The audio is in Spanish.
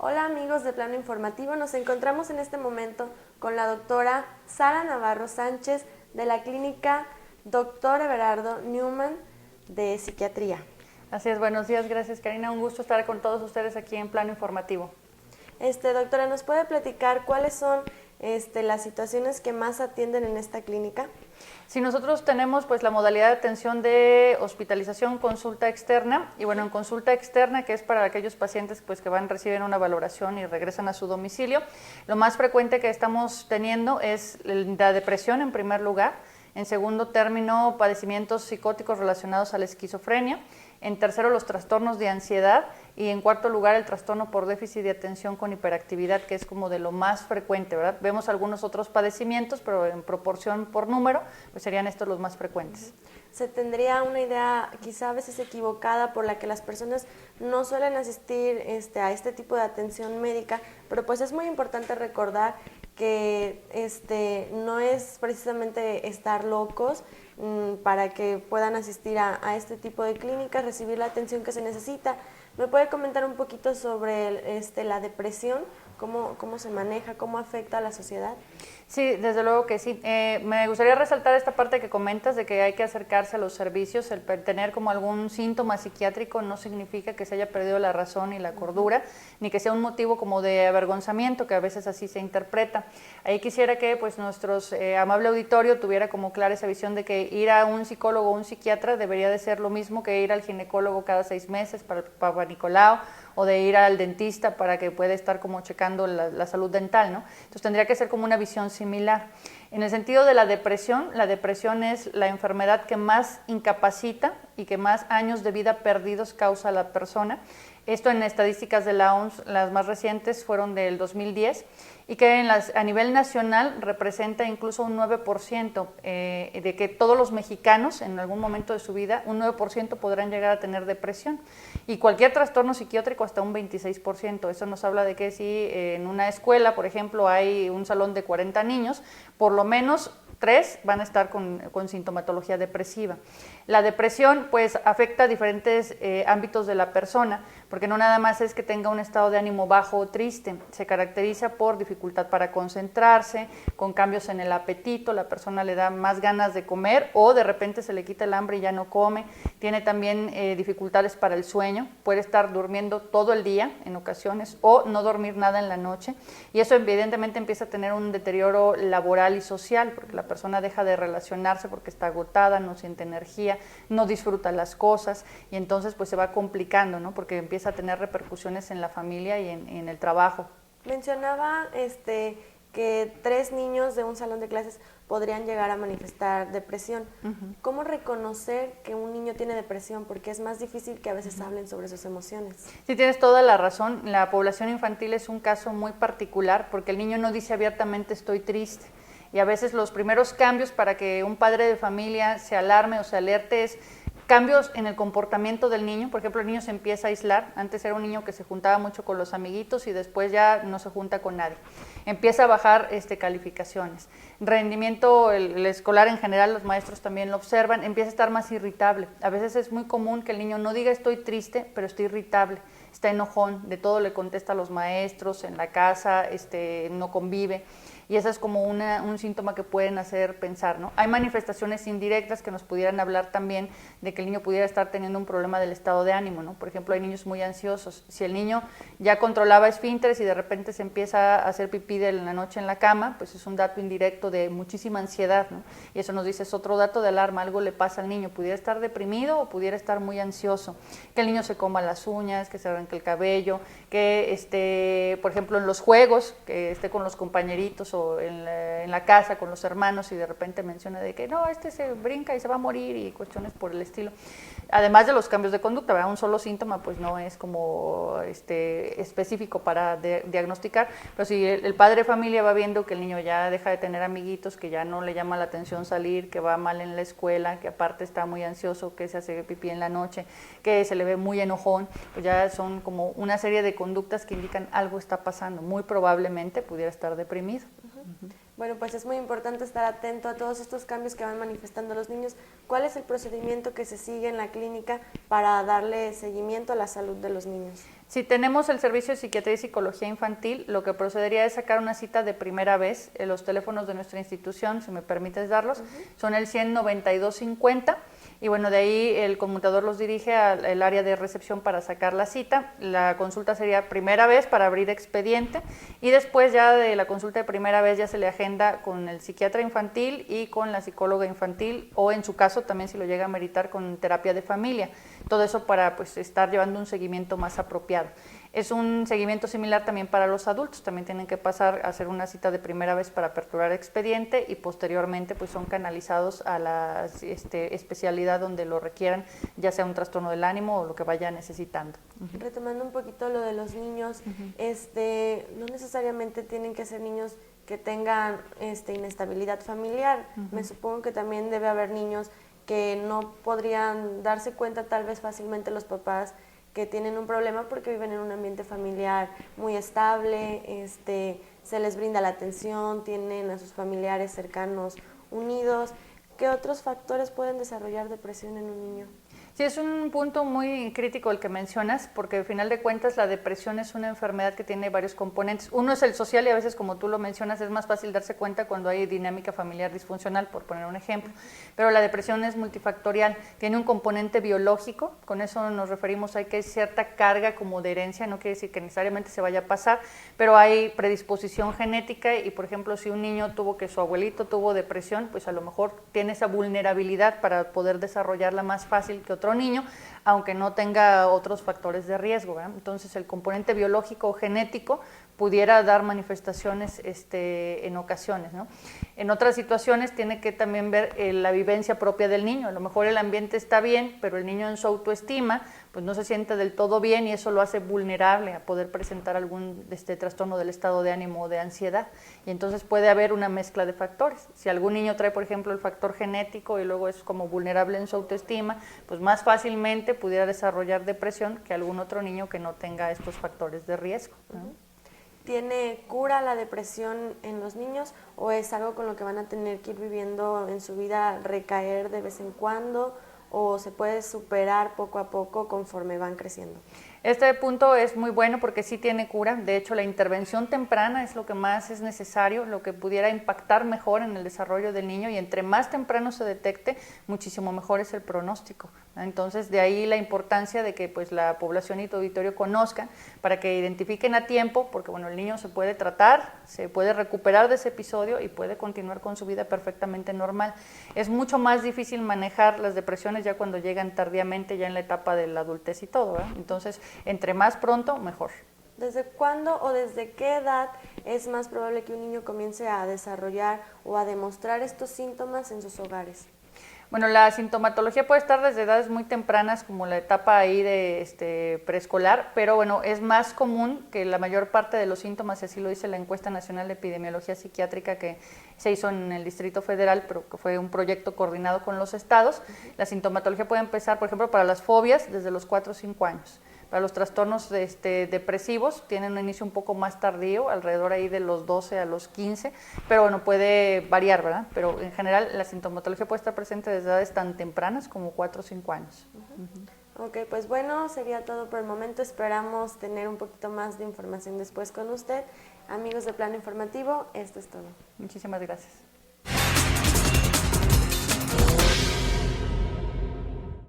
Hola amigos de Plano Informativo, nos encontramos en este momento con la doctora Sara Navarro Sánchez de la clínica Dr. Everardo Newman de Psiquiatría. Así es, buenos días, gracias Karina, un gusto estar con todos ustedes aquí en Plano Informativo. Doctora, ¿nos puede platicar cuáles son las situaciones que más atienden en esta clínica? Sí, nosotros tenemos pues la modalidad de atención de hospitalización, consulta externa, y bueno, en consulta externa, que es para aquellos pacientes pues que reciben una valoración y regresan a su domicilio, lo más frecuente que estamos teniendo es la depresión en primer lugar, en segundo término padecimientos psicóticos relacionados a la esquizofrenia, en tercero los trastornos de ansiedad y en cuarto lugar el trastorno por déficit de atención con hiperactividad, que es como de lo más frecuente, ¿verdad? Vemos algunos otros padecimientos, pero en proporción por número, pues serían estos los más frecuentes. Se tendría una idea quizá a veces equivocada por la que las personas no suelen asistir a este tipo de atención médica, pero pues es muy importante recordar que no es precisamente estar locos para que puedan asistir a este tipo de clínicas, recibir la atención que se necesita. ¿Me puede comentar un poquito sobre la depresión? ¿Cómo se maneja? ¿Cómo afecta a la sociedad? Sí, desde luego que sí. Me gustaría resaltar esta parte que comentas de que hay que acercarse a los servicios. El tener como algún síntoma psiquiátrico no significa que se haya perdido la razón y la cordura, ni que sea un motivo como de avergonzamiento, que a veces así se interpreta. Ahí quisiera que pues nuestros amable auditorio tuviera como clara esa visión de que ir a un psicólogo o un psiquiatra debería de ser lo mismo que ir al ginecólogo cada 6 meses para el Papa Nicolau, o de ir al dentista para que pueda estar como checando la salud dental, ¿no? Entonces tendría que ser como una visión similar. En el sentido de la depresión es la enfermedad que más incapacita y que más años de vida perdidos causa a la persona. Esto en estadísticas de la OMS, las más recientes fueron del 2010, y que a nivel nacional representa incluso un 9%, de que todos los mexicanos en algún momento de su vida, un 9% podrán llegar a tener depresión, y cualquier trastorno psiquiátrico hasta un 26%. Eso nos habla de que si en una escuela, por ejemplo, hay un salón de 40 niños, por lo menos 3 van a estar con sintomatología depresiva. La depresión pues afecta a diferentes ámbitos de la persona, porque no nada más es que tenga un estado de ánimo bajo o triste, se caracteriza por dificultad para concentrarse, con cambios en el apetito, la persona le da más ganas de comer o de repente se le quita el hambre y ya no come, tiene también dificultades para el sueño, puede estar durmiendo todo el día en ocasiones o no dormir nada en la noche, y eso evidentemente empieza a tener un deterioro laboral y social, porque la persona deja de relacionarse porque está agotada, no siente energía, no disfruta las cosas, y entonces pues se va complicando, ¿no? Porque empieza a tener repercusiones en la familia y en el trabajo. Mencionaba que 3 niños de un salón de clases podrían llegar a manifestar depresión. ¿Cómo reconocer que un niño tiene depresión? Porque es más difícil que a veces hablen sobre sus emociones. Sí, tienes toda la razón. La población infantil es un caso muy particular porque el niño no dice abiertamente estoy triste. Y a veces los primeros cambios para que un padre de familia se alarme o se alerte es cambios en el comportamiento del niño. Por ejemplo, el niño se empieza a aislar. Antes era un niño que se juntaba mucho con los amiguitos y después ya no se junta con nadie. Empieza a bajar calificaciones. Rendimiento el escolar en general, los maestros también lo observan, empieza a estar más irritable. A veces es muy común que el niño no diga estoy triste, pero estoy irritable, está enojón, de todo le contesta a los maestros, en la casa no convive. Y esa es como un síntoma que pueden hacer pensar, ¿no? Hay manifestaciones indirectas que nos pudieran hablar también de que el niño pudiera estar teniendo un problema del estado de ánimo, ¿no? Por ejemplo, hay niños muy ansiosos. Si el niño ya controlaba esfínteres y de repente se empieza a hacer pipí de la noche en la cama, pues es un dato indirecto de muchísima ansiedad, ¿no? Y eso nos dice, es otro dato de alarma, algo le pasa al niño, pudiera estar deprimido o pudiera estar muy ansioso. Que el niño se coma las uñas, que se arranque el cabello, que por ejemplo en los juegos, que esté con los compañeritos o en la casa con los hermanos y de repente menciona de que no, se brinca y se va a morir y cuestiones por el estilo. Además de los cambios de conducta, ¿verdad? Un solo síntoma pues no es como específico para diagnosticar, pero si el padre de familia va viendo que el niño ya deja de tener amiguitos, que ya no le llama la atención salir, que va mal en la escuela, que aparte está muy ansioso, que se hace pipí en la noche, que se le ve muy enojón, pues ya son como una serie de conductas que indican algo está pasando, muy probablemente pudiera estar deprimido. Bueno, pues es muy importante estar atento a todos estos cambios que van manifestando los niños. ¿Cuál es el procedimiento que se sigue en la clínica para darle seguimiento a la salud de los niños? Si tenemos el servicio de psiquiatría y psicología infantil, lo que procedería es sacar una cita de primera vez. Los teléfonos de nuestra institución, si me permites darlos, son el 100-9250 y bueno, de ahí el conmutador los dirige al área de recepción para sacar la cita. La consulta sería primera vez para abrir expediente y después ya de la consulta de primera vez ya se le agenda con el psiquiatra infantil y con la psicóloga infantil o en su caso también si lo llega a meritar con terapia de familia. Todo eso para pues estar llevando un seguimiento más apropiado. Es un seguimiento similar también para los adultos, también tienen que pasar a hacer una cita de primera vez para aperturar expediente y posteriormente pues son canalizados a la especialidad donde lo requieran, ya sea un trastorno del ánimo o lo que vaya necesitando. Retomando un poquito lo de los niños, no necesariamente tienen que ser niños que tengan inestabilidad familiar. Me supongo que también debe haber niños que no podrían darse cuenta tal vez fácilmente los papás que tienen un problema porque viven en un ambiente familiar muy estable, se les brinda la atención, tienen a sus familiares cercanos unidos. ¿Qué otros factores pueden desarrollar depresión en un niño? Sí, es un punto muy crítico el que mencionas, porque al final de cuentas la depresión es una enfermedad que tiene varios componentes. Uno es el social y a veces, como tú lo mencionas, es más fácil darse cuenta cuando hay dinámica familiar disfuncional, por poner un ejemplo. Pero la depresión es multifactorial, tiene un componente biológico, con eso nos referimos a que hay cierta carga como de herencia, no quiere decir que necesariamente se vaya a pasar, pero hay predisposición genética y, por ejemplo, si un niño su abuelito tuvo depresión, pues a lo mejor tiene esa vulnerabilidad para poder desarrollarla más fácil que otro niño, aunque no tenga otros factores de riesgo, ¿verdad? Entonces el componente biológico o genético pudiera dar manifestaciones en ocasiones, ¿no? En otras situaciones tiene que también ver la vivencia propia del niño. A lo mejor el ambiente está bien, pero el niño en su autoestima pues no se siente del todo bien y eso lo hace vulnerable a poder presentar algún trastorno del estado de ánimo o de ansiedad. Y entonces puede haber una mezcla de factores. Si algún niño trae, por ejemplo, el factor genético y luego es como vulnerable en su autoestima, pues más fácilmente pudiera desarrollar depresión que algún otro niño que no tenga estos factores de riesgo, ¿no? ¿Tiene cura la depresión en los niños o es algo con lo que van a tener que ir viviendo en su vida, recaer de vez en cuando, o se puede superar poco a poco conforme van creciendo? Este punto es muy bueno porque sí tiene cura. De hecho, la intervención temprana es lo que más es necesario, lo que pudiera impactar mejor en el desarrollo del niño, y entre más temprano se detecte, muchísimo mejor es el pronóstico. Entonces, de ahí la importancia de que pues la población y tu auditorio conozcan para que identifiquen a tiempo, porque bueno, el niño se puede tratar, se puede recuperar de ese episodio y puede continuar con su vida perfectamente normal. Es mucho más difícil manejar las depresiones ya cuando llegan tardíamente, ya en la etapa de la adultez y todo, ¿verdad? Entonces, entre más pronto, mejor. ¿Desde cuándo o desde qué edad es más probable que un niño comience a desarrollar o a demostrar estos síntomas en sus hogares? Bueno, la sintomatología puede estar desde edades muy tempranas, como la etapa ahí de preescolar, pero bueno, es más común que la mayor parte de los síntomas, así lo dice la encuesta nacional de epidemiología psiquiátrica que se hizo en el Distrito Federal, pero que fue un proyecto coordinado con los estados. La sintomatología puede empezar, por ejemplo, para las fobias desde los 4 o 5 años. Para los trastornos depresivos tienen un inicio un poco más tardío, alrededor ahí de los 12 a los 15, pero bueno, puede variar, ¿verdad? Pero en general la sintomatología puede estar presente desde edades tan tempranas como 4 o 5 años. Ok, pues bueno, sería todo por el momento. Esperamos tener un poquito más de información después con usted. Amigos de Plano Informativo, esto es todo. Muchísimas gracias.